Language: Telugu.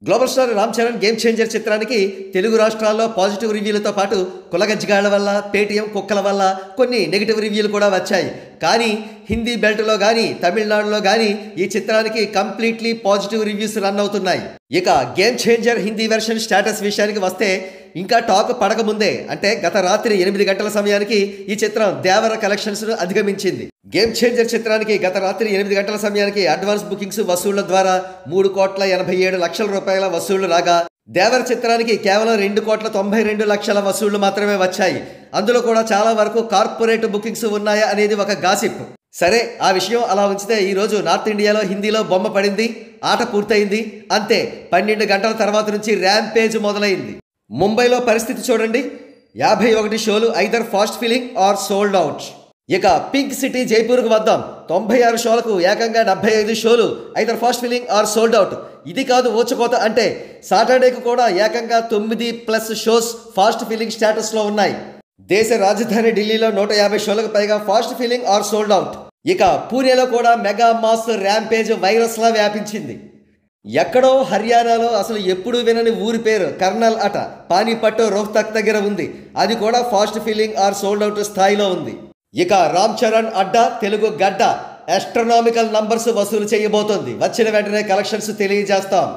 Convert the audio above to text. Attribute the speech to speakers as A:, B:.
A: Global star Ram Charan game changer చిత్రానికి తెలుగు రాష్ట్రాల్లో పాజిటివ్ రివ్యూలతో పాటు కులగజ్జిగాళ్ల వల్ల పేటీఎం కుక్కల వల్ల కొన్ని నెగిటివ్ రివ్యూలు కూడా వచ్చాయి. కానీ హిందీ బెల్ట్లో కానీ తమిళనాడులో కానీ ఈ చిత్రానికి కంప్లీట్లీ పాజిటివ్ రివ్యూస్ రన్ అవుతున్నాయి. ఇక game changer Hindi version status విషయానికి వస్తే ఇంకా టాక్ పడకముందే అంటే గత రాత్రి 8 గంటల సమయానికి ఈ చిత్రం దేవర కలెక్షన్స్ను అధిగమించింది. గేమ్ చేంజర్ చిత్రానికి గత రాత్రి 8 గంటల సమయానికి అడ్వాన్స్ బుకింగ్స్ వసూళ్ల ద్వారా 3,87,00,000 రూపాయల వసూళ్లు రాగా దేవర చిత్రానికి కేవలం 2,92,00,000 వసూళ్లు మాత్రమే వచ్చాయి. అందులో కూడా చాలా వరకు కార్పొరేట్ బుకింగ్స్ ఉన్నాయా అనేది ఒక గాసిప్. సరే, ఆ విషయం అలా ఉంచితే ఈరోజు నార్త్ ఇండియాలో హిందీలో బొమ్మ పడింది, ఆట పూర్తయింది. అంతే, 12 గంటల తర్వాత నుంచి ర్యాంపేజ్ మొదలైంది. ముంబైలో పరిస్థితి చూడండి, 51 షోలు either fast filling are sold out. ఇక పింక్ సిటీ జైపూర్కు వద్దాం, 96 షోలకు ఏకంగా 75 షోలు either fast filling are sold out. ఇది కాదు ఊచకోత అంటే, సాటర్డేకు కూడా ఏకంగా 9+ షోస్ ఫాస్ట్ ఫిల్లింగ్ స్టేటస్లో ఉన్నాయి. దేశ రాజధాని ఢిల్లీలో 150 షోలకు పైగా fast filling are sold out. ఇక పూణేలో కూడా మెగా మాస్ ర్యాంపేజ్ వైరస్లా వ్యాపించింది. ఎక్కడో హర్యానాలో అసలు ఎప్పుడు వినని ఊరి పేరు కర్నల్ అట, పానీపట్టు రోహ్తక్ దగ్గర ఉంది. అది కూడా fast filling are sold out స్థాయిలో ఉంది. ఇక రామ్ చరణ్ అడ్డా తెలుగు గడ్డ ఆస్ట్రనామికల్ నంబర్స్ వసూలు చేయబోతోంది. వచ్చిన వెంటనే కలెక్షన్స్ తెలియజేస్తాం.